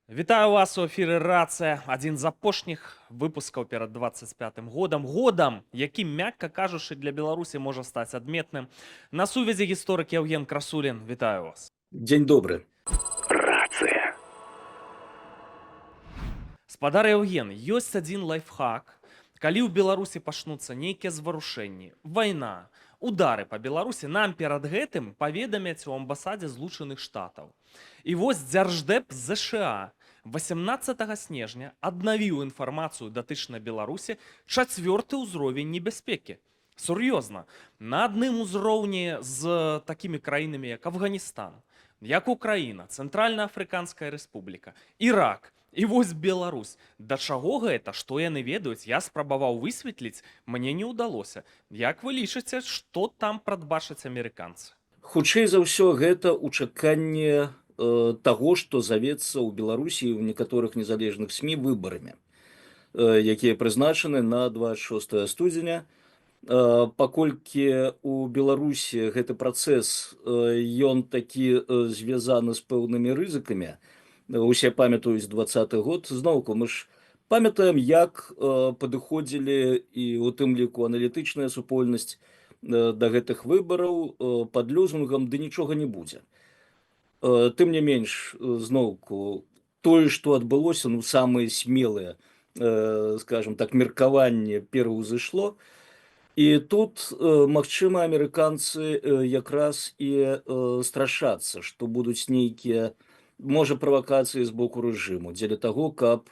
Вітаю вас у эфіры рацыя. Адзін з апошніх выпускаў перад 25 годам. Годам, які, мякка кажучы, для Беларусі можа стаць адметным. На сувязі гісторык Яўген Красулін. Вітаю вас. Дзень добры. Рацыя. Спадар Яўген, ёсць адзін лайфхак. Калі ў Беларусі пачнуцца нейкія зварушэнні, вайна, удары па Беларусі, нам перад гэтым паведамяць у амбасадзе Злучаных Штатаў. І вось Дзярждэп ЗША 18 снежня аднавіў інфармацыю датычна Беларусі 4-ы ўзровень небяспекі. Сур'ёзна, на адным узроўні з такімі краінамі, як Афганістан, як Украіна, Цэнтральна-Афрыканская Рэспубліка, Ірак, і вось Беларусь. Да чаго гэта, што яны ведаюць, я спрабаваў высветліць, мне не ўдалося. Як вы лічыце, што там прадбачаць амерыканцы? Хутчэй за ўсё, гэта ў чаканні таго, што завецца ў Беларусі і ў некаторых незалежных СМІ выбарамі, якія прызначаны на 26 студзеня. Паколькі у Беларусі гэты працэс, ён такі звязаны з пэўнымі рызыкамі, усе памятаюць 20-й год, зноўку мы ж памятаем, як падыходзілі і у тым ліку аналітычная супольнасць да гэтых выбараў пад лозунгам «ды нічога не будзе». Тым не менш, зноўку, тое, што адбылося, самыя смелыя, скажем так, меркаванне пераўзышло, і тут, магчыма, амерыканцы якраз і страшацца, што будуць нейкія, можа, правакацыі з боку рэжыму, дзеля таго, каб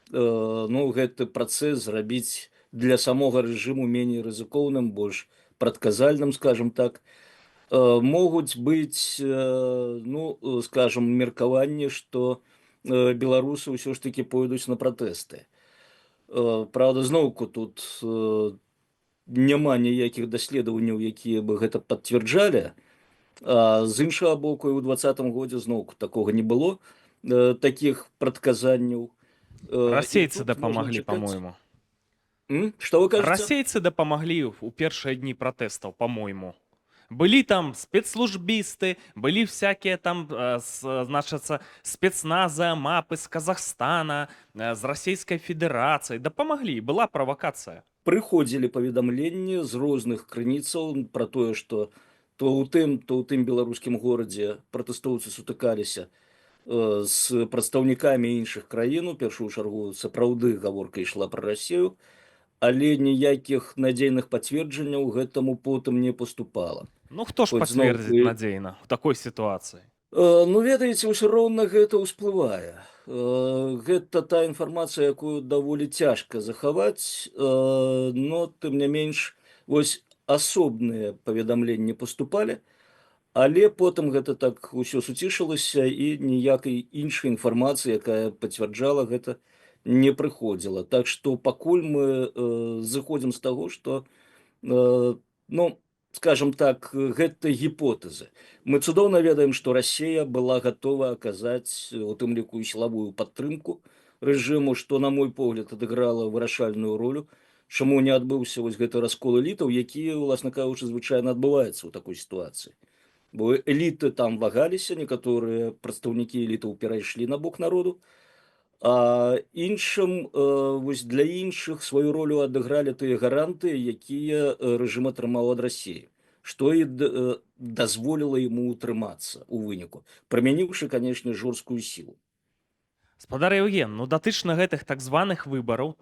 гэты працэс зрабіць для самога рэжыму меней рызыкоўным, больш прадказальным, скажем так. Могуць быць, скажем, меркаванне, што беларусы ўсё ж такі пойдуць на пратэсты. Праўда, зноўку тут няма ніякіх даследаванняў, якія бы гэта пацвярджалі. З іншага боку, і ў 20-м годзе зноўку такога не было, такіх прадказанняў. Расейцы дапамаглі, па-мойму. Што вы кажаце? Расейцы дапамаглі ў першыя дні пратэстаў, па-мойму. Былі там спецслужбісты, былі всякие там, значыцца, спецназы, мапы з Казахстана, з Расійскай Федэрацыі. Дапамаглі, была правакацыя. Прыходзілі паведамленні з розных крыніцаў пра тое, што то ў тым беларускім горадзе пратэстоўцы сутыкаліся з прадстаўнікамі іншых краін, у першую чаргу сапраўды гаворка ішла пра Расію, але ніякіх надзейных пацверджанняў гэтаму потым не паступала. Хто ж пацвердзіць надзейна ў такой сітуацыі? Ведаеце, ўсё роўна гэта ўсплывае. Гэта та інфармацыя, якую даволі цяжка захаваць, но тым не менш, вось асобныя паведамленні паступалі, але потым гэта так усё суцішылася і ніякай іншай інфармацыі, якая пацвярджала гэта, не прыходзіла. Так што пакуль мы зыходзім з таго, што, скажем так, гэта гіпотэзы. Мы цудоўна ведаем, што Расія была гатова аказаць, у тым ліку, і сілавую падтрымку рэжыму, што, на мой погляд, адыграла вырашальную ролю, чаму не адбыўся вось гэты раскол элітаў, які, уласна кажучы, звычайна адбываецца ў такой сітуацыі. Бо эліты там вагаліся, некаторыя прадстаўнікі элітаў перайшлі на бок народу, а іншым, вось для іншых сваю ролю адыгралі тыя гаранты, якія рэжым атрымаў ад Расіі, што і дазволіла яму ўтрымацца ў выніку, прымяніўшы, канешне, жорсткую сілу. Спадар Яўген, датычна гэтых так званых выбараў,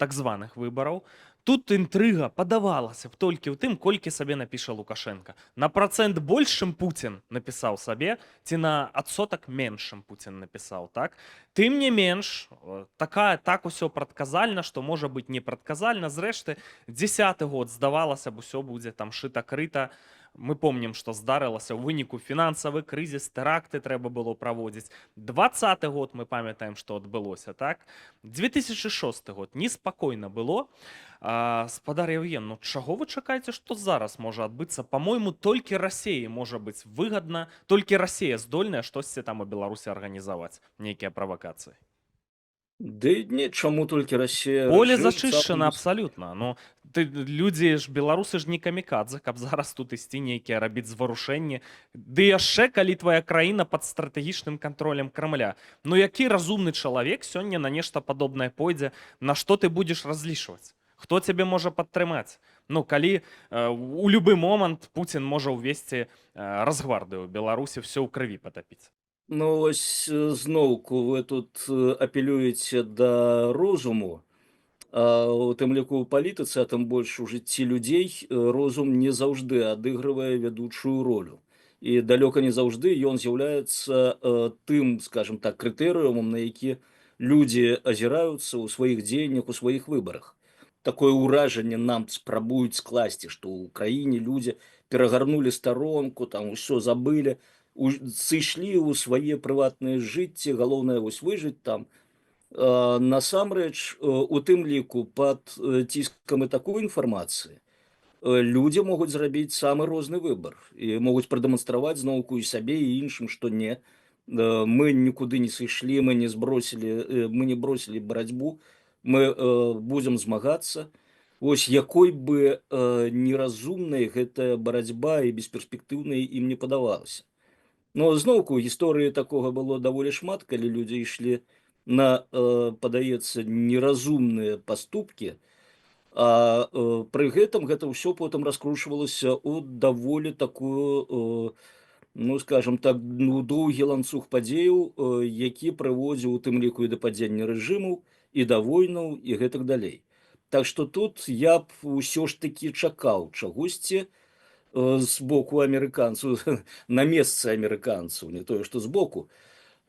тут інтрыга падавалася б толькі ў тым, колькі сабе напіша Лукашенко. На працэнт больш, чым Пуцін напісаў сабе, ці на адсотак менш, чым Пуцін напісаў, так? Тым не менш, так усё прадказальна, што можа быць непрадказальна. Зрэшты, 10-й год, здавалася б, усё будзе там шыта-крыта. Мы помнім, што здарылася ў выніку фінансавы крызіс, тэракты трэба было праводзіць. 20-й год мы памятаем, што адбылося, так? 2006 год неспакойна было. Спадар Яўген, чаго вы чакаеце, што зараз можа адбыцца? Па-мойму, толькі Расіі можа быць выгадна, толькі Расія здольная штосьці там у Беларусі арганізаваць, нейкія правакацыі. Ды не, чаму толькі Расія? Поле зачышчана абсалютна. людзі ж беларусы ж не камікадзе, каб зараз тут ісці нейкія рабіць зварушэнні. Ды яшчэ калі твая краіна пад стратэгічным кантролем Крамля. Ну які разумны чалавек сёння на нешта падобнае пойдзе, на што ты будзеш разлічваць? Хто цябе можа падтрымаць? Ну калі у любы момант Пуцін можа ўвесці разгвардыю Беларусі все ў крыві патапіць. Ну, ось зноўку вы тут апелюеце да розуму, а у тым ліку ў палітыцы, а тым больш у жыцці людзей розум не заўжды адыгрывае вядучую ролю. І далёка не заўжды ён з'яўляецца тым, скажем так, крытэрыумам, на які людзі азіраюцца ў сваіх дзеяннях, у сваіх выбарах. Такое ўражанне нам спрабуюць скласці, што ў краіне людзі перагарнулі старонку, там усё забылі, сышлі ў свае прыватныя жыцці, галоўнае вось выжыць там. Насамрэч, у тым ліку пад ціскам і такой інфармацыі людзі могуць зрабіць самы розны выбар і могуць прадэманстраваць зноўку і сабе і іншым, што не, мы нікуды не сышлі, мы не бросілі барацьбу, мы будзем змагацца. Вось якой бы неразумнай гэтая барацьба і бесперспектыўнай ім не падавалася. Но зноўку гісторыі такога было даволі шмат, калі людзі ішлі на, падаецца, неразумныя паступкі, а пры гэтым гэта ўсё потым раскручвалася ў даволі такую, ну, скажем так, ну, доўгі ланцуг падзеяў, які прыводзіў у тым ліку і да падзення рэжымаў, і да войнаў, і гэтак далей. Так што тут я б усё ж такі чакаў чагосьці з боку амерыканцаў, на месцы амерыканцаў, не тое, што збоку.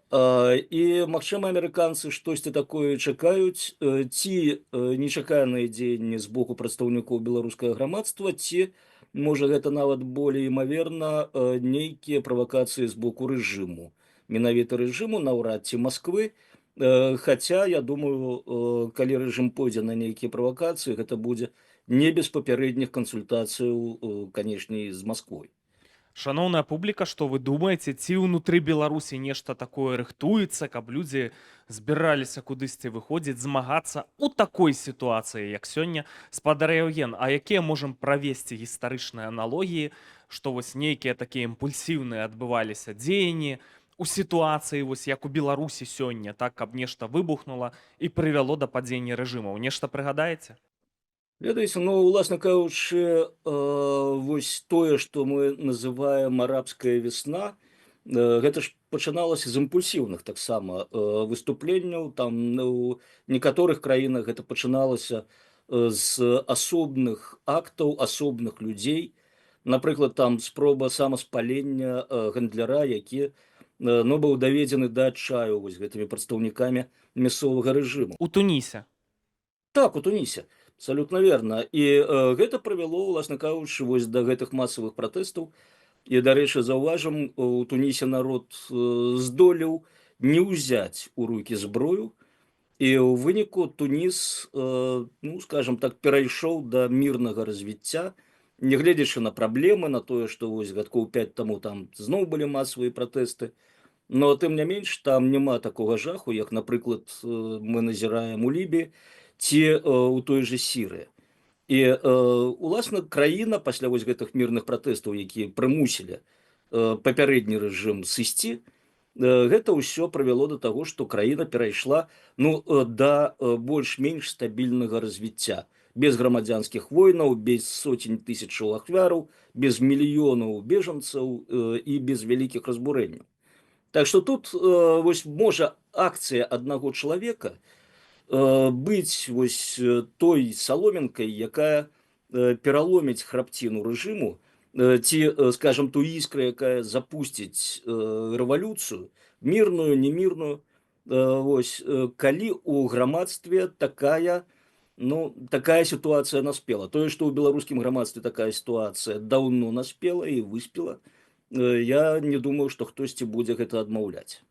І, магчыма, амерыканцы штосьці такое чакаюць, ці нечаканыя дзеянні з боку прадстаўнікоў беларускага грамадства, ці, можа, гэта нават болей імаверна, нейкія правакацыі з боку рэжыму. Менавіта рэжыму, наўрад ці Масквы, хаця, я думаю, калі рэжым пойдзе на нейкія правакацыі, гэта будзе не без папярэдніх кансультацыяў, канешне, з Масквой. Шаноўная публіка, што вы думаеце, ці ўнутры Беларусі нешта такое рыхтуецца, каб людзі збіраліся кудысьці выходзіць, змагацца ў такой сітуацыі, як сёння спадар Яўген, а якія можам правесці гістарычныя аналогіі, што вось нейкія такія імпульсіўныя адбываліся дзеянні у сітуацыі, вось як у Беларусі сёння, так, каб нешта выбухнула і прывяло да падзення рэжымаў. Нешта прыгадаеце? Ведаеце, ну, уласна кажучы, вось тое, што мы называем арабская весна, гэта ж пачыналася з імпульсіўных таксама выступленняў. Там у некаторых краінах гэта пачыналася з асобных актаў, асобных людзей. Напрыклад, там спроба самаспалення гандляра, які ну, быў даведзены да адчаю вось гэтымі прадстаўнікамі мясцовага рэжыму. У Тунісе. Так, у Тунісе. Абсолютно верно. І гэта прывяло, уласна кажучы, вось да гэтых масавых пратэстаў. І, дарэчы, заўважым, у Тунісе народ здолеў не ўзяць у рукі зброю, і ў выніку Туніс, ну, скажем так, перайшоў да мірнага развіцця, нягледзячы на праблемы, на тое, што вось гадкоў 5 таму там зноў былі масавыя пратэсты. Но тым не менш, там няма такога жаху, як, напрыклад, мы назіраем у Лібіі, ці у той же Сірыі. І, уласна, краіна пасля вось гэтых мірных пратэстаў, якія прымусілі папярэдні рэжым сысці, гэта ўсё прывяло да таго, што краіна перайшла, ну, да больш-менш стабільнага развіцця. Без грамадзянскіх войнаў, без сотень тысячаў ахвяраў, без мільёнаў бежанцаў і без вялікіх разбурэнняў. Так што тут вось можа акцыя аднаго чалавека быць вось той саломінкай, якая пераломіць храбціну рэжыму, ці, скажем, той іскрай, якая запусціць рэвалюцыю, мірную, немірную, вось, калі ў грамадстве такая, ну, такая сітуацыя наспела. Тое, што ў беларускім грамадстве такая сітуацыя даўно наспела і выспела, я не думаю, што хтосьці будзе гэта адмаўляць.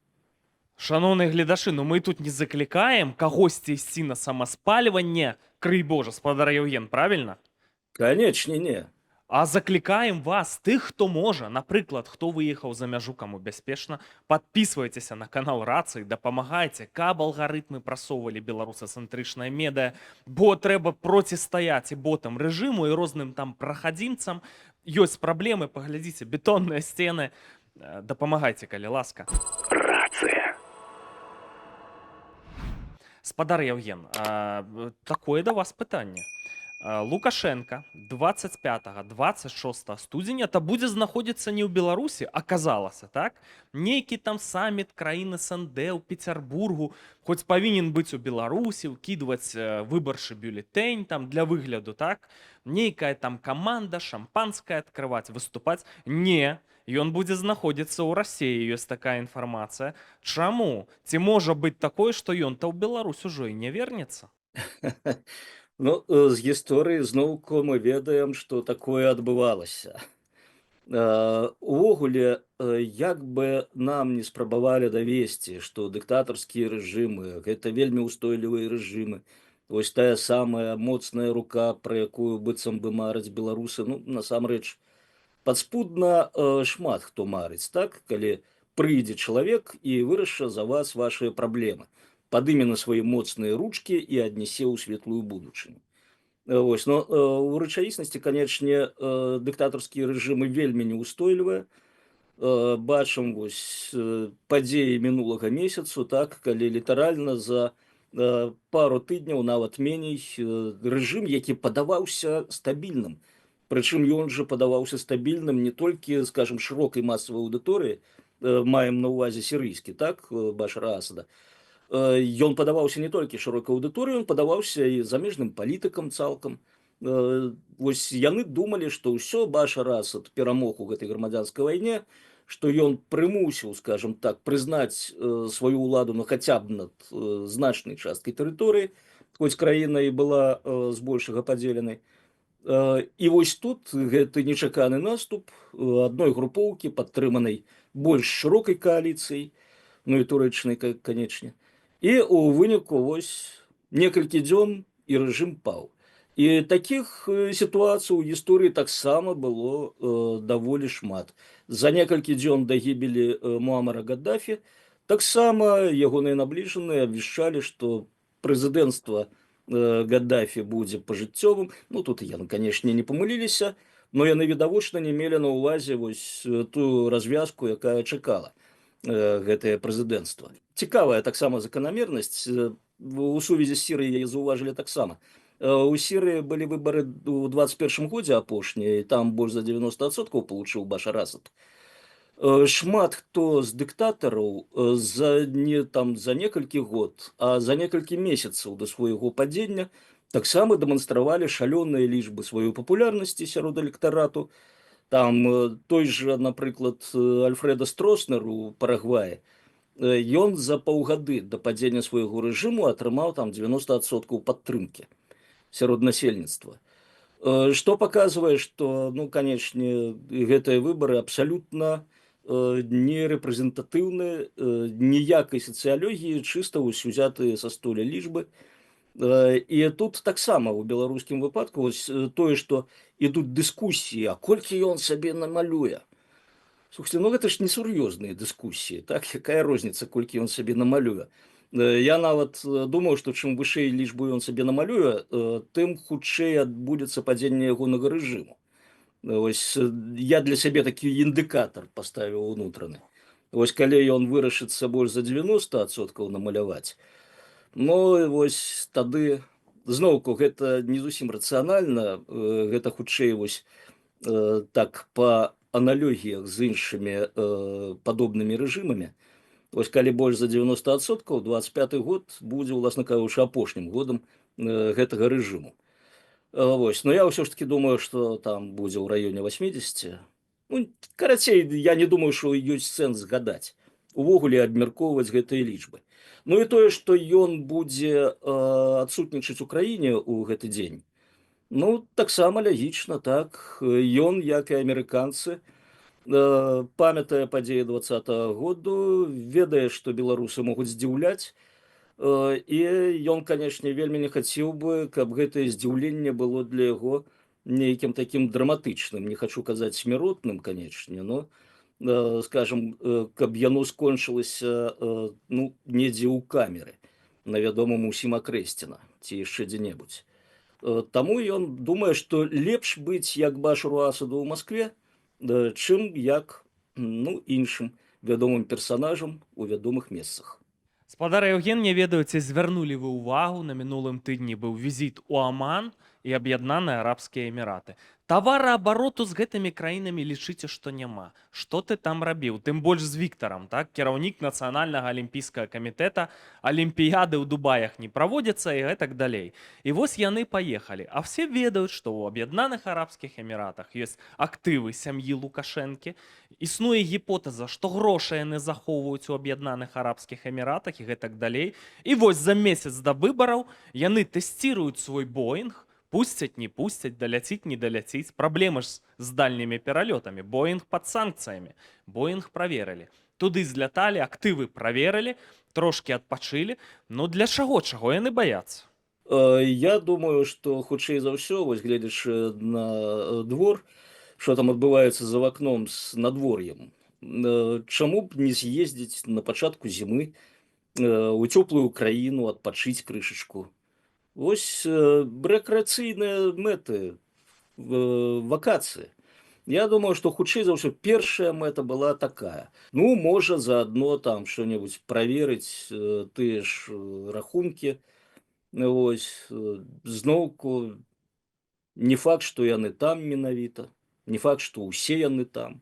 Шаноўныя гледачы, ну мы тут не заклікаем кагосьці ісці на самаспальванне, крый Божа, спадар Яўген, правільна? Канечне, не. А заклікаем вас, тых, хто можа, напрыклад, хто выехаў за мяжу, каму бяспечна, подписывайтеся на канал Рацыі, дапамагайце, каб алгарытмы прасоўвалі беларусацэнтрычнае медыа, бо трэба процістаяць і ботам рэжыму і розным там прахадзімцам. Ёсць праблемы, паглядзіце, бетонныя сцены. Дапамагайце, калі ласка. Рацыя. Спадар Яўген, такое да вас пытанне. Лукашенко 25-26 студзеня то будзе знаходзіцца не ў Беларусі, аказалася, так? Нейкі там саміт краін СНД ў Пецярбургу, хоць павінен быць у Беларусі, ўкідваць выбарчы бюлетэнь там для выгляду, так? Нейкая там каманда, шампанскае адкрываць, выступаць. Не, ён будзе знаходзіцца ў Расіі, ёсць такая інфармацыя. Чаму? Ці можа быць такое, што ён-то ў Беларусь ужо і не вернецца? Ну, з гісторыі зноўку мы ведаем, што такое адбывалася. Увогуле, як бы нам не спрабавалі давесці, што дыктатарскія рэжымы гэта вельмі ўстойлівыя рэжымы. Вось тая самая моцная рука, пра якую быццам бы мараць беларусы, ну, насамрэч, падспудна шмат хто марыць, так, калі прыйдзе чалавек і вырашча за вас вашыя праблемы, падыме на свае моцныя ручкі і аднясе ў светлую будучыню. Вось, но у рэчаіснасці, канечне, дыктатарскія рэжымы вельмі неўстойлівыя. Бачым вось падзеі мінулага месяцу, так, калі літаральна за пару тыдняў, нават меней, рэжым, які падаваўся стабільным. Прычым ён жа падаваўся стабільным не толькі, скажем, шырокай масавай аўдыторыі, маем на ўвазе сірыйскі, так, Башара Асада. Ён падаваўся не толькі шырокай аўдыторыі, ён падаваўся і замежным палітыкам цалкам. Вось яны думалі, што ўсё, Башар Асад перамог у гэтай грамадзянскай вайне, што ён прымусіў, скажем так, прызнаць сваю ўладу, ну, хаця б над значнай часткай тэрыторыі, хоць краіна і была збольшага падзеленай. І вось тут гэты нечаканы наступ адной групоўкі, падтрыманай больш шырокай кааліцыяй, ну і турэчнай, канечне. І у выніку вось некалькі дзён і рэжым паў. І такіх сітуацый у гісторыі таксама было даволі шмат. За некалькі дзён да гібелі Муамара Гаддафі таксама ягоныя набліжаныя абвяшчалі, што прэзідэнцтва Гаддафі будзе пажыццёвым. Ну, тут яны, канешне, не памыліліся, но яны відавочна не мелі на ўвазе вось тую развязку, якая чакала гэтае прэзідэнцтва. Цікавая таксама заканамернасць. У сувязі з Сірыяй яе заўважылі таксама. У Сірыі былі выбары ў 21 годзе апошнія, і там больш за 90% получыў Башар Асад. Шмат хто з дыктатараў за некалькі год, а за некалькі месяцаў да свайго падзення таксама дэманстравалі шалёныя лічбы сваёй папулярнасці сярод электарату. Там той же, напрыклад, Альфреда Строснер у Парагваі, ён за паўгады да падзення свайго рэжыму атрымаў там 90% падтрымкі сярод насельніцтва. Што паказвае, што, ну, канечне, гэтыя выбары абсалютна не рэпрэзентатыўныя, ніякай сацыялогіі, чыста ўсё узятыя са столя лічбы. І тут таксама ў беларускім выпадку вось тое, што ідуць дыскусіі, а колькі ён сабе намалюе. Слухайте, ну гэта ж несур'ёзныя дыскусіі, так, якая розніца, колькі ён сабе намалюе. Я нават думаю, што чым вышэй лічбу ён сабе намалюе, тым хутчэй адбудзецца падзенне ягонага рэжыму. Вось я для сябе такі індыкатар паставіў унутраны. Вось калі ён вырашыцца больш за 90% намаляваць, ну, вось тады, зноўку, гэта не зусім рацыянальна, гэта хутчэй вось так па аналогіях з іншымі падобнымі рэжымамі. Вось калі больш за 90%, 25 год будзе, уласна кажучы, апошнім годам гэтага рэжыму. Вось, но я ўсё ж таки думаю, што там будзе ў раёне 80. Ну, карацей, я не думаю, што ёсць сэнс гадаць. Увогуле абмяркоўваць гэтыя лічбы. Ну і тое, што ён будзе адсутнічаць у краіне ў гэты дзень, ну, таксама лягічна, так. Ён, як і амерыканцы, памятае падзеі 20-го году, ведае, што беларусы могуць здзіўляць, і ён, канешне, вельмі не хацеў бы, каб гэтае здзіўленне было для яго нейкім такім драматычным, не хачу казаць смяротным, канечне, но скажем, каб яно скончылася ну, недзе ў камеры на вядомым усім акрэсціна ці яшчэ дзе-небудзь. Таму ён думае, што лепш быць як Башару Асаду ў Маскве, чым як ну, іншым вядомым персанажам у вядомых месцах. Спадар Євген, не ведаю, ці звярнулі вы ўвагу, на мінулым тыдні быў візіт у Аман і Аб'яднаныя Арабскія Эміраты. Тавараабароту з гэтымі краінамі лічыце, што няма. Што ты там рабіў? Тым больш з Віктарам, так? Кіраўнік Нацыянальнага алімпійскага камітэта, алімпіяды ў Дубаях не праводзяцца і гэтак далей. І вось яны паехалі. А все ведаюць, што ў Аб'яднаных Арабскіх Эміратах ёсць актывы сям'і Лукашэнкі. Існуе гіпотэза, што грошы яны захоўваюць у Аб'яднаных Арабскіх Эміратах і гэтак далей. І вось за месяц да выбараў яны тэсціруюць свой Боінг, пусцяць, не пусцяць, даляціць, не даляціць. Праблемы ж з дальнімі пералётамі. Боінг пад санкцыямі. Боінг праверылі. Туды зляталі, актывы праверылі, трошкі адпачылі. Ну для чаго яны баяцца? Я думаю, што хутчэй за ўсё, вось гледзячы на двор, што там адбываецца за вакном з надвор'ем, чаму б не з'ездзіць на пачатку зімы у цёплую краіну, адпачыць крышачку. Вось рэкрэацыйныя мэты, вакацыі. Я думаю, што хутчэй за ўсё першая мэта была такая. Ну, можа, заадно там што-небудзь праверыць, тыя ж рахункі. Вось, зноўку, не факт, што яны там менавіта, не факт, што ўсе яны там.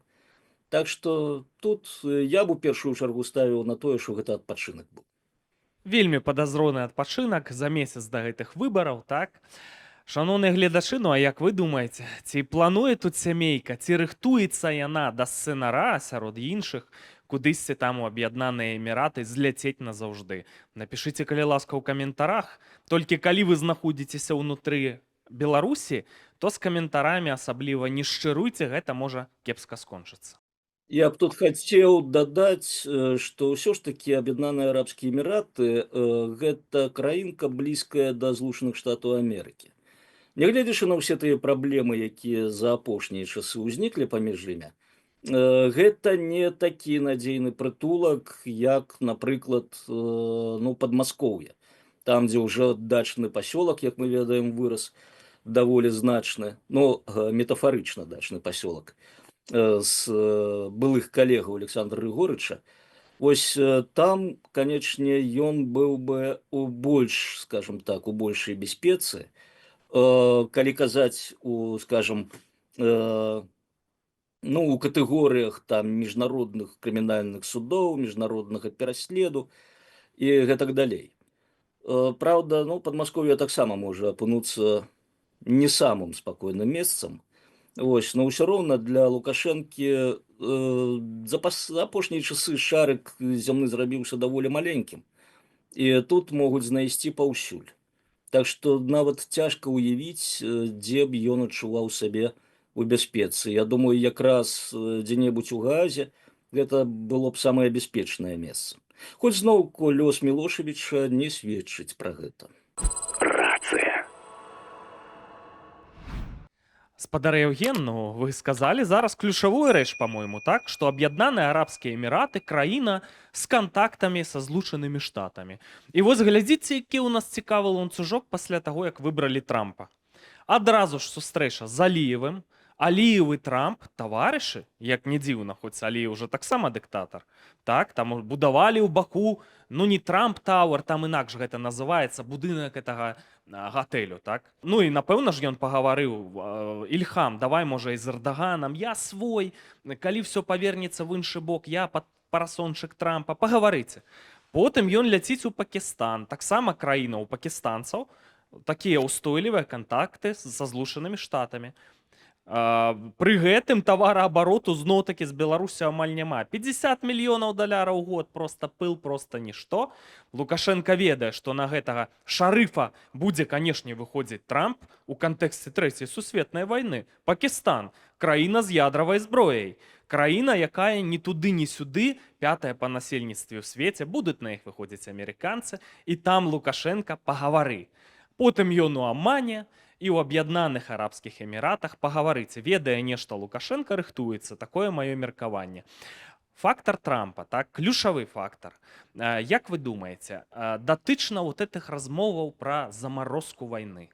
Так што тут я б у першую чаргу ставіў на тое, што гэта адпачынак быў. Вельмі падазроны адпачынак за месяц да гэтых выбараў, так? Шаноўныя гледачы, ну а як вы думаеце, ці плануе тут сямейка, ці рыхтуецца яна да сцэнара сярод іншых, кудысьці там у Аб'яднаныя Эміраты зляцець назаўжды? Напішыце, калі ласка, у каментарах. Толькі калі вы знаходзіцеся ўнутры Беларусі, то з каментарамі асабліва не шчыруйце, гэта можа кепска скончыцца. Я б тут хацеў дадаць, што ўсё ж такі Аб'яднаныя Арабскія Эміраты гэта краінка блізкая да Злучаных Штатаў Амерыкі. Нягледзячы на ўсе тыя праблемы, якія за апошнія часы ўзніклі паміж імі, гэта не такі надзейны прытулак, як, напрыклад, ну, Падмаскоўе. Там, дзе ўжо дачны пасёлак, як мы ведаем, вырас даволі значны, ну, метафарычна дачны пасёлак, з былых калегаў Александра Григорыча. Вось там, канечне, ён быў бы у больш, скажем так, у большай бяспецы, калі казаць у, скажем, ну, у катэгорыях там міжнародных крымінальных судоў, міжнароднага пераследу і гэтак далей. Праўда, ну, Падмаскоўе таксама можа апынуцца не самым спакойным месцам. Вось, но ўсё роўна для Лукашэнкі за апошнія часы шарык зямны зрабіўся даволі маленькім. І тут могуць знайсці паўсюль. Так што нават цяжка ўявіць, дзе б ён адчуваў сябе у бяспецы. Я думаю, якраз дзе-небудзь у Гаазе гэта было б самае бяспечнае месца. Хоць зноўку лёс Мілошавіча не сведчыць пра гэта. Спадар Євген, ну ви сказали зараз ключову рэч, по-моему, так, што Аб'яднаныя Арабскія Эміраты краіна з кантактамі са Злучанымі Штатамі. І вось глядзіце, які ў нас цікавы ланцужок пасля таго, як выбралі Трампа. Адразу ж сустрэча з Аліевым. Аліев і Трамп таварышы, як не дзіўна, хоць Аліев уже таксама дыктатар. Так, там будавалі ў Баку, ну не Трамп Тауэр, там інакш гэта называецца, будынак гэтага гатэлю, так? Ну і напэўна ж ён пагаварыў: Ільхам, давай можа і з Эрдаганам, я свой, калі ўсё павернецца в іншы бок, я пад парасончык Трампа, пагаварыце. Потым ён ляціць у Пакістан, таксама краіна ў пакістанцаў, такія ўстойлівыя кантакты са Злучанымі Штатамі. Пры гэтым тавараабароту зноў-такі з Беларусі амаль няма. 50 мільёнаў даляраў у год, просто пыл, просто нішто. Лукашенко ведае, што на гэтага шарыфа будзе, канешне, выходзіць Трамп у кантэксце Трэцяй сусветнай вайны. Пакістан, краіна з ядравай зброяй. Краіна, якая ні туды, ні сюды, пятая па насельніцтве ў свеце, будуць на іх выходзіць амерыканцы, і там Лукашенко пагавары. Потым ён у Амане, і ў Аб'яднаных Арабскіх Эміратах пагаварыць, ведае нешта Лукашенко рыхтуецца, такое маё меркаванне. Фактор Трампа, так, ключавы фактор. Як вы думаеце, датычна вот этих размоваў пра замарозку вайны?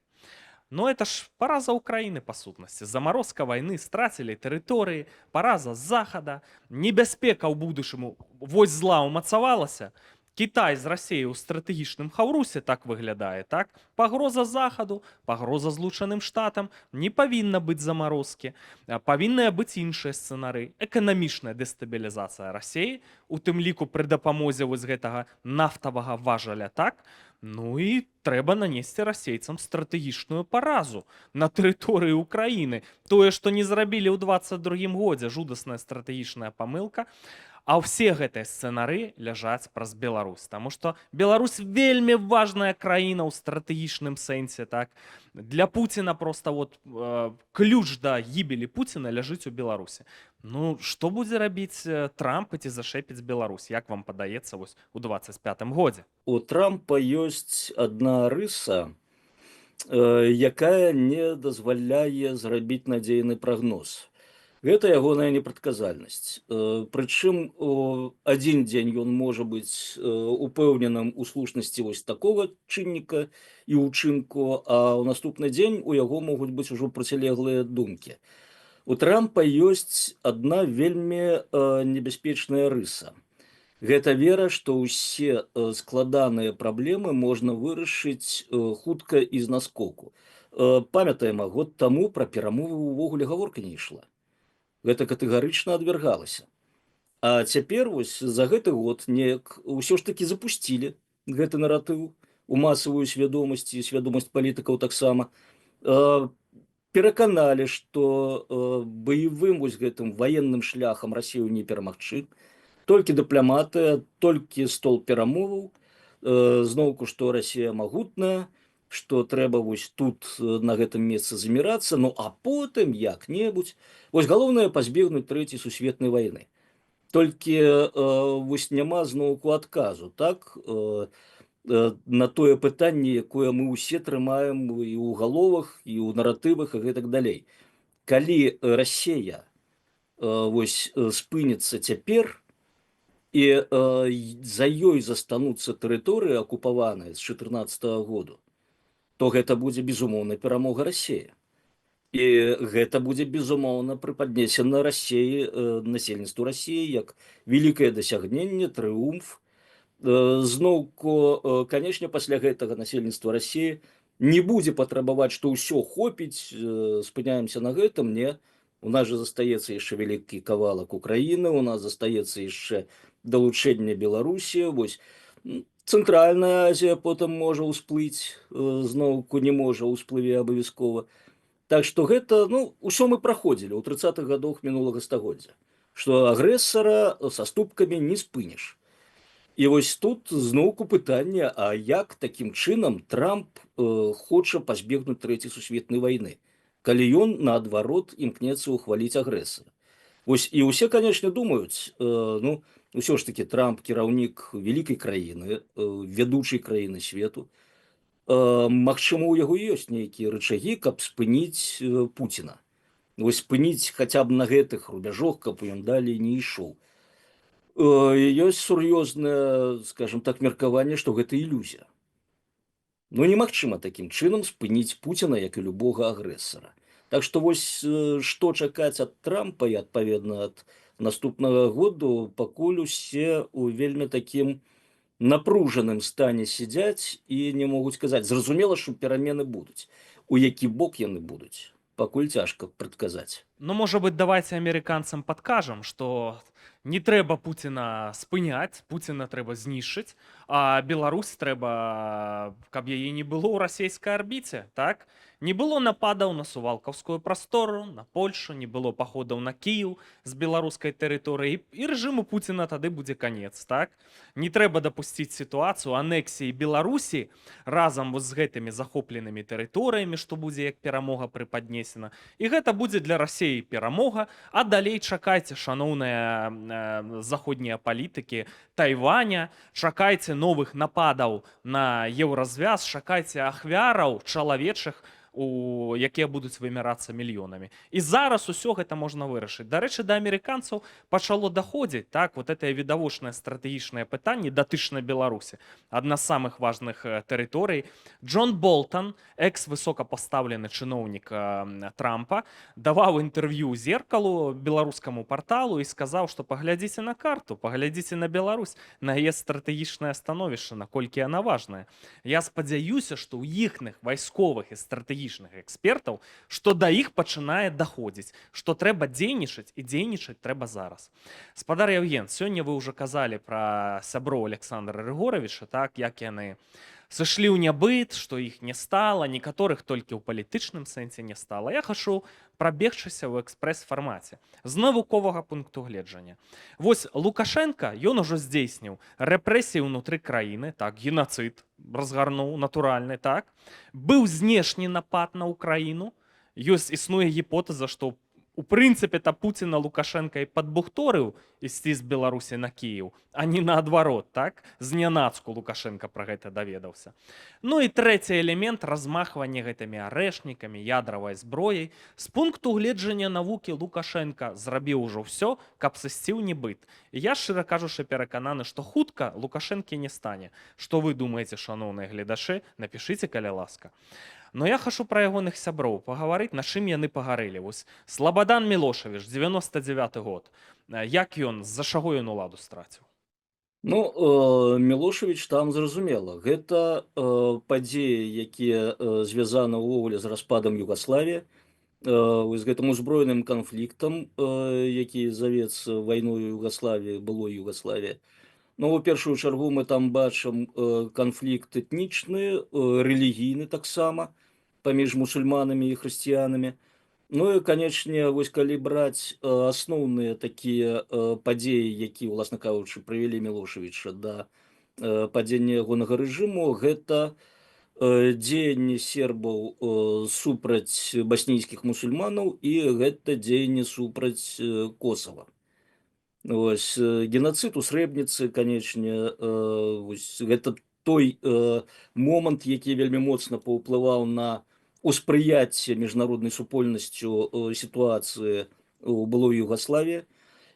Но это ж параза Украины, по сутнасці. Замарозка вайны, страцілі тэрыторыі, параза з захада, небяспека ў будучаму, вось зла ўмацавалася. Кітай з Расіяй у стратэгічным хаўрусе так выглядае, так? Пагроза захаду, пагроза Злучаным Штатам, не павінна быць замарозкі, павінныя быць іншыя сцэнары. Эканамічная дэстабілізацыя Расіі, у тым ліку пры дапамозе вось гэтага нафтавага важаля, так? Ну і трэба нанесці расейцам стратэгічную паразу на тэрыторыі Украіны. Тое, што не зрабілі ў 22 годзе, жудасная стратэгічная памылка. А ўсе гэтыя сцэнары ляжаць праз Беларусь, таму што Беларусь вельмі важная краіна ў стратэгічным сэнсе, так? Для Пуціна проста вот ключ да гібелі Пуціна ляжыць у Беларусі. Ну, што будзе рабіць Трамп і ці зашэпіць Беларусь, як вам падаецца вось у 25 годзе? У Трампа ёсць адна рыса, якая не дазваляе зрабіць надзейны прагноз. Гэта ягоная непрадказальнасць. Прычым адзін дзень ён можа быць упэўненым у слушнасці вось такога чынніка і ўчынку, а ў наступны дзень у яго могуць быць ужо процілеглыя думкі. У Трампа ёсць адна вельмі небяспечная рыса. Гэта вера, што ўсе складаныя праблемы можна вырашыць хутка і з наскоку. Памятаем, год таму пра перамовы ўвогуле гаворка не ішла. Гэта катэгарычна адвергалася. А цяпер вось за гэты год неяк ўсё ж такі запусцілі гэты наратыў у масавую свядомасць і свядомасць палітыкаў таксама. Пераканалі, што баявым вось гэтым ваенным шляхам Расію не перамагчы. Толькі дыпламатыя, толькі стол перамоваў. Зноўку, што Расія магутная, што трэба вось тут на гэтым месцы замірацца, ну а потым як-небудзь. Вось галоўнае пазбегнуць трэцяй сусветнай вайны. Толькі вось няма зноўку адказу, так, на тое пытанне, якое мы ўсе трымаем і ў галовах, і ў наратывах і гэтак далей. Калі Расія вось спыніцца цяпер, і за ёй застануцца тэрыторыі акупаваныя з 14 году, то гэта будзе безумоўна перамога Расіі. І гэта будзе безумоўна прыпаднесена Расіі, насельніцтву Расіі як вялікае дасягненне, трыумф. Зноўку, канешне, пасля гэтага насельніцтва Расіі не будзе патрабаваць, што ўсё хопіць, спыняемся на гэтым, не. У нас же застаецца яшчэ вялікі кавалак Украіны, у нас застаецца яшчэ далучэнне Беларусі, вось. Цэнтральная Азія потым можа ўсплыць, зноўку не можа ўсплыве абавязкова. Так што гэта, ну, усё мы праходзілі ў 30-х гадоў минулага стагоддзя, што агрэсара са ступкамі не спыніш. І вось тут зноўку пытанне, а як такім чынам Трамп хоча пазбегнуць трэцяй сусветнай вайны, калі ён, наадварот, імкнецца ўхваліць агрэсара. Вось і ўсе, канешне, думаюць, ну, ўсё ж такі Трамп кіраўнік вялікай краіны, вядучай краіны свету. Магчыма, у яго ёсць нейкія рычагі, каб спыніць Пуціна. Вось спыніць хаця б на гэтых рубяжах, каб ён далей не ішоў. Ёсць сур'ёзнае, скажем так, меркаванне, што гэта ілюзія. Ну, немагчыма такім чынам спыніць Пуціна, як і любога агрэсара. Так што вось што чакаць ад Трампа і, адпаведна, ад наступнага году, пакуль усе ў вельмі такім напружаным стане сядзяць і не могуць казаць. Зразумела, што перамены будуць. У які бок яны будуць, пакуль цяжка прадказаць. Ну, можа быць, давайце амерыканцам падкажам, што не трэба Пуціна спыняць, Пуціна трэба знішчыць, а Беларусь трэба, каб яе не было ў расійскай арбіце, так? Не было нападаў на Сувалкаўскую прастору, на Польшу, не было паходаў на Кіеў з беларускай тэрыторыі, і рэжыму Пуціна тады будзе канец, так? Не трэба дапусціць сітуацыю анексіі Беларусі разам з гэтымі захопленымі тэрыторыямі, што будзе як перамога прыпаднесена. І гэта будзе для Расіі перамога, а далей чакайце, шаноўныя заходнія палітыкі Тайваня, чакайце новых нападаў на еўразвяз, чакайце ахвяраў чалавечых якія будуць вымярацца мільёнамі. І зараз усё гэта можна вырашыць. Дарэчы, да амерыканцаў пачало даходзіць, так, вот гэтае відавочнае стратэгічнае пытанне датычна Беларусі. Адна з самых важных тэрыторый. Джон Болтон, экс-высокапастаўлены чыноўнік Трампа, даваў інтэрв'ю «Зеркалу», беларускаму парталу, і сказаў, што паглядзіце на карту, паглядзіце на Беларусь, на яе стратэгічнае становішча, наколькі яна важная. Я спадзяюся, што ў іхных вайсковых і стратэгічных экспертаў, што да іх пачынае даходзіць, што трэба дзейнічаць, і дзейнічаць трэба зараз. Спадар Яўген, сёння вы ўжо казалі пра сяброў Александра Рыгоравіча, так, як яны сышлі ў нябыт, што іх не стала, некаторых толькі ў палітычным сэнсе не стала. Я хачу прабегчыся ў экспрэс-фармаце з навуковага пункту гледжання. Вось Лукашенко, ён ужо здзейсніў рэпрэсіі ўнутры краіны, так, генацыд разгарнуў натуральны, так. Быў знешні напад на Украіну. Існуе гіпотэза, што у прынцыпе-то Пуціна Лукашенко і падбухторыў ісці з Беларусі на Кіеў, а не наадварот, так? Знянацку Лукашенко пра гэта даведаўся. Ну і трэці элемент размахвання гэтымі арэшнікамі, ядравай зброяй. З пункту гледжання навукі Лукашенко зрабіў ужо ўсё, каб сысці ў небыт. І я, шчыра кажучы, перакананы, што хутка Лукашэнкі не стане. Што вы думаеце, шаноўныя гледачы? Напішыце, каля ласка. Но я хачу пра ягоных сяброў пагаварыць, на чым яны пагарэлі. Вось Слабадан Мілошавіч, 99 год. Як ён, з-за чаго ён уладу страціў? Ну, Мілошавіч там зразумела. Гэта падзеі, якія звязаны ўвогуле з распадам Югаславіі, з гэтым узброеным канфліктам, які завецца вайною Югаславіі, былой Югаславіі. Ну, у першую чаргу мы там бачым канфлікт этнічны, рэлігійны таксама, паміж мусульманамі і хрысціянамі. Ну і, канечне, вось калі браць асноўныя такія падзеі, якія, уласна кажучы, прывялі Мілошавіча да падзення ягонага рэжыму, гэта дзеянні сербаў супраць баснійскіх мусульманаў і гэта дзеянні супраць Косава. Вось, генацыд у Срэбніцы, канечне, вось, гэта той момант, які вельмі моцна паўплываў на успрыяцце міжнароднай супольнасцю сітуацыі ў былой Югаславіі.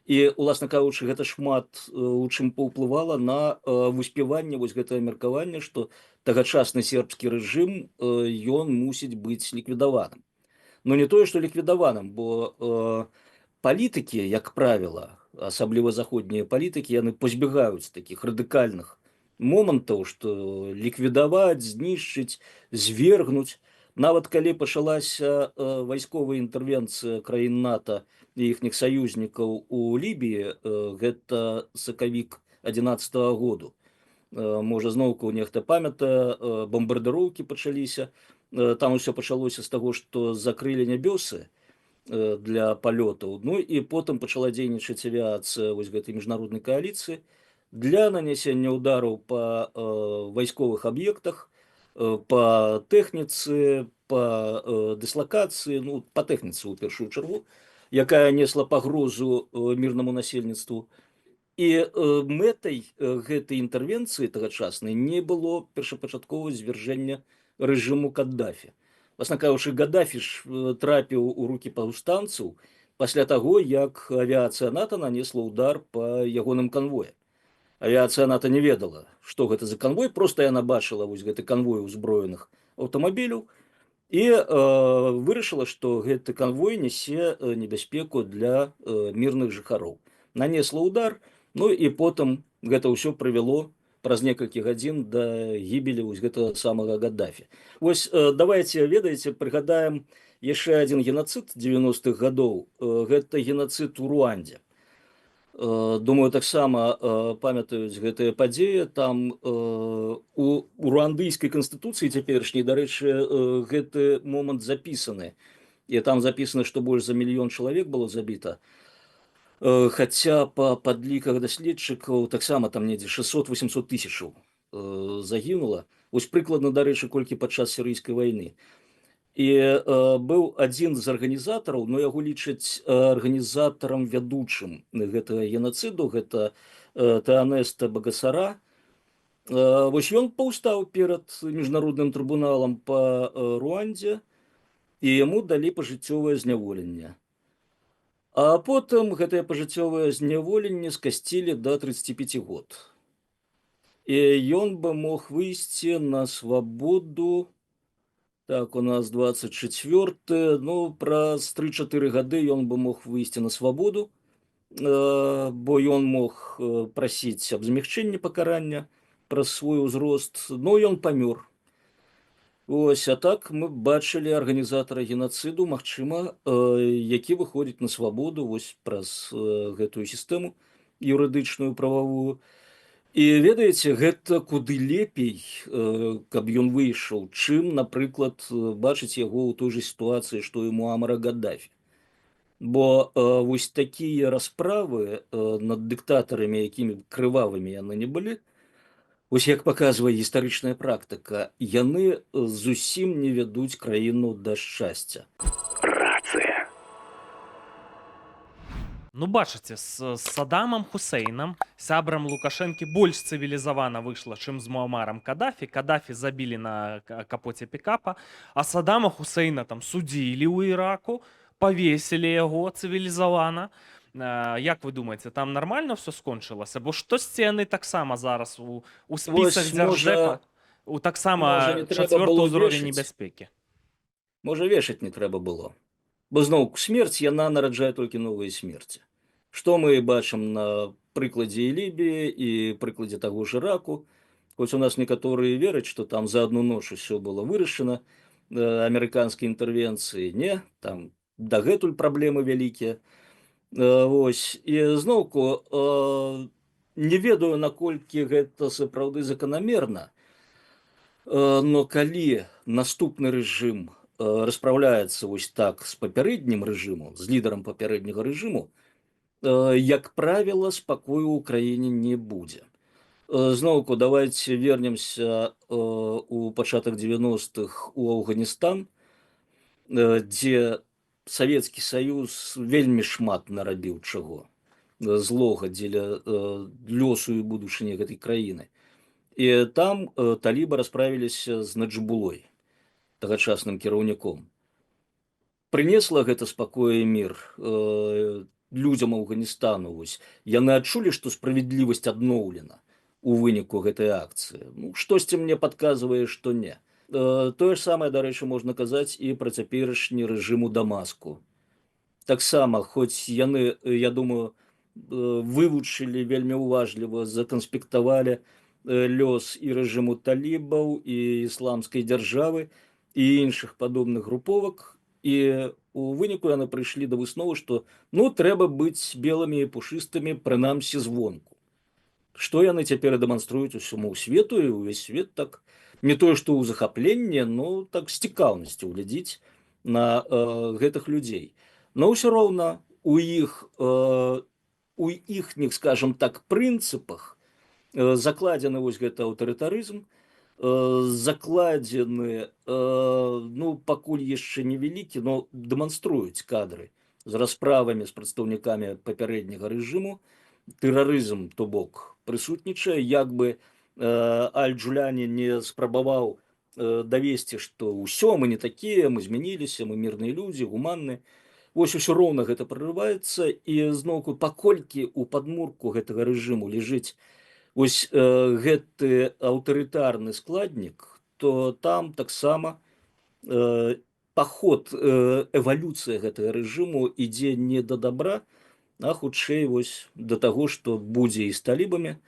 І, уласна кажучы, гэта шмат у чым паўплывала на выспяванне вось гэтага меркавання, што тагачасны сербскі рэжым ён мусіць быць ліквідаваным. Ну не тое, што ліквідаваным, бо палітыкі, як правіла, асабліва заходнія палітыкі, яны пазбягаюць такіх радыкальных момантаў, што ліквідаваць, знішчыць, звергнуць. Нават калі пачалася вайсковая інтэрвенцыя краін НАТО і іхніх саюзнікаў у Лібіі, гэта сакавік 11-го году. Можа, зноўку нехта памятае, бамбардыроўкі пачаліся. Там усё пачалося з таго, што закрылі нябёсы для палётаў. Ну і потым пачала дзейнічаць авіяцыя вось гэтай міжнароднай кааліцыі для нанясення ўдараў па вайсковых аб'ектах, па тэхніцы, па дыслакацыі, ну, па тэхніцы ў першую чаргу, якая несла пагрозу мірнаму насельніцтву. І мэтай гэтай інтэрвенцыі тагачаснай не было першапачаткова звяржэння рэжыму Каддафі. Власна кажучы, Гаддафі ж трапіў у рукі паўстанцаў пасля таго, як авіацыя НАТО нанесла ўдар па ягоным канвоі. Авіацыя НАТО не ведала, што гэта за канвой, проста яна бачыла вось гэты канвой узброеных аўтамабіляў і вырашыла, што гэты канвой нясе небяспеку для мірных жыхароў. Нанесла ўдар, ну і потым гэта ўсё прывяло праз некалькі гадзін да гібелі вось гэтага самага Гаддафі. Вось давайце, ведаеце, прыгадаем яшчэ адзін генацыд 90-х гадоў. Гэта генацыд у Руандзе. Думаю, таксама памятаюць гэтыя падзеі. Там у руандыйскай канстытуцыі цяперашняй, дарэчы, гэты момант запісаны. І там запісана, што больш за 1 мільён чалавек было забіта. Хаця па падліках даследчыкаў таксама там недзе 600-800 тысячаў загінула. Вось прыкладна, дарэчы, колькі падчас сірыйскай вайны. І быў адзін з арганізатараў, но яго лічаць арганізатарам вядучым гэтага генацыду, гэта Теанеста Багасара. Вось ён паўстаў перад міжнародным трыбуналам па Руандзе і яму далі пажыццёвае зняволенне. А потым гэтае пажыццёвае зняволенне скасцілі да 35 год. І ён бы мог выйсці на свабоду, так, у нас 24, ну, праз 3-4 гады ён бы мог выйсці на свабоду, бо ён мог прасіць аб змягчэнні пакарання праз свой узрост, но ён памёр. Ось, а так мы бачылі арганізатара генацыду, магчыма, які выходзіць на свабоду вось праз гэтую сістэму юрыдычную, прававую. І ведаеце, гэта куды лепей, каб ён выйшаў, чым, напрыклад, бачыць яго ў той жа сітуацыі, што і Муамара Гаддафі. Бо вось такія расправы над дыктатарамі, якімі крывавымі яны не былі, вось як паказвае гістарычная практыка, яны зусім не вядуць краіну да шчасця. Рацыя. Ну, бачыце, з Саддамам Хусейнам, сябрам Лукашэнкі, больш цывілізавана выйшла, чым з Муамарам Каддафі. Каддафі забілі на капоце пікапа, а Саддама Хусейна там судзілі ў Іраку, павесілі яго цывілізавана. Як вы думаеце, там нармальна ўсё скончылася? Бо штосьці яны таксама зараз у спісах дзярждэпа, у таксама можа, не трэба 4-й было узровень вешаць? небяспекі. Можа, вешаць не трэба было. Бо зноў смерць яна нараджае толькі новыя смерці. Што мы бачым на прыкладзе і Лібіі і прыкладзе таго ж Іраку. Хоць у нас некаторыя вераць, што там за одну ноч усё было вырашана амерыканскай інтэрвенцыі. Не, там дагэтуль праблемы вялікія. Ось. І зноўку не ведаю, наколькі гэта сапраўды заканамерна, но калі наступны рэжым распраўляецца вось так з папярэднім рэжымам, з лідарам папярэдняга рэжыму, як правіла, спакою ў краіне не будзе. Зноўку давайте вернемся у пачатак 90-х у Афганістан, дзе Савецкі Саюз вельмі шмат нарабіў чаго злога дзеля лёсу і будучыні гэтай краіны. І там талібы расправіліся з Наджыбулой, тагачасным кіраўніком. Прынесла гэта спакой і мір людзям Афганістану. Вось. Яны адчулі, што справядлівасць адноўлена у выніку гэтай акцыі. Ну, штосьці мне падказвае, што не. Тое ж самае, дарэчы, можна казаць і пра цяперашні рэжым у Дамаску. Таксама, хоць яны, я думаю, вывучылі вельмі уважліва, заканспектавалі лёс і рэжыму талібаў, і ісламскай дзяржавы, і іншых падобных груповак, і у выніку яны прыйшлі да высновы, што ну, трэба быць белымі і пушыстымі, прынамсі звонку. Што яны цяпер дэманструюць усяму свету, і ўвесь свет так, не тое, што ў захапленне, но так з цікаўнасцю глядзіць на гэтых людзей. Но ўсё роўна у іхніх, скажем так, прынцыпах закладзены вось гэты аўтарытарызм, закладзены, ну, пакуль яшчэ невялікі, но дэманструюць кадры з расправамі з прадстаўнікамі папярэдняга рэжыму, тэрарызм, то бок, прысутнічае, як бы Аль-Джуляні не спрабаваў давесці, што ўсё, мы не такія, мы змяніліся, мы мірныя людзі, гуманныя. Вось усё роўна гэта прарываецца, і зноўку, паколькі ў падмурку гэтага рэжыму лежыць вось гэты аўтарытарны складнік, то там таксама паход, эвалюцыя гэтага рэжыму ідзе не да добра, а хутчэй вось да таго, што будзе і з талібамі.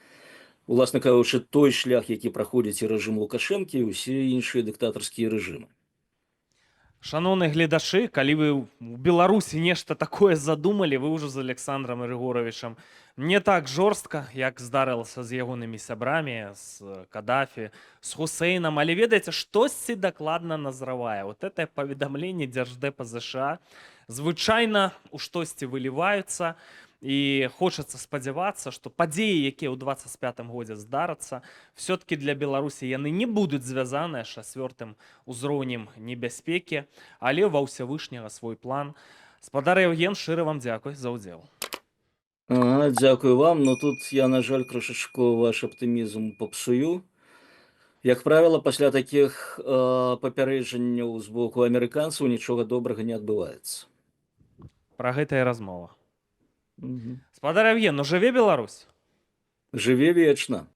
Уласна кажучы, той шлях, які праходзіць і рэжым Лукашэнкі, і ўсе іншыя дыктатарскія рэжымы. Шановныя гледачы, калі вы ў Беларусі нешта такое задумалі, вы ўжо з Александром Рыгоровичам не так жорстка, як здарылася з ягонымі сябрамі, з Каддафі, з Хусейнам, але ведаеце, штосьці дакладна назравае. Вот это паведамленне Дзярждэпа ЗША звычайна у штосьці выліваюцца, і хочацца спадзявацца, што падзеі, якія ў 25-м годзе здарацца, все-таки для Беларусі яны не будуць звязаныя з 4-м узроўнем небяспекі, але ва ўсявышняга свой план. Спадар Яўген, шчыра вам дзякуй за ўдзел. Дзякую вам, но тут я, на жаль, крышачку ваш аптымізм попсую. Як правіла, пасля такіх папярэджанняў з боку амерыканцаў нічога добрага не адбываецца. Пра гэта і размова. Мгм. Спадар Евген, ну жыве Беларусь! Жыве вечна.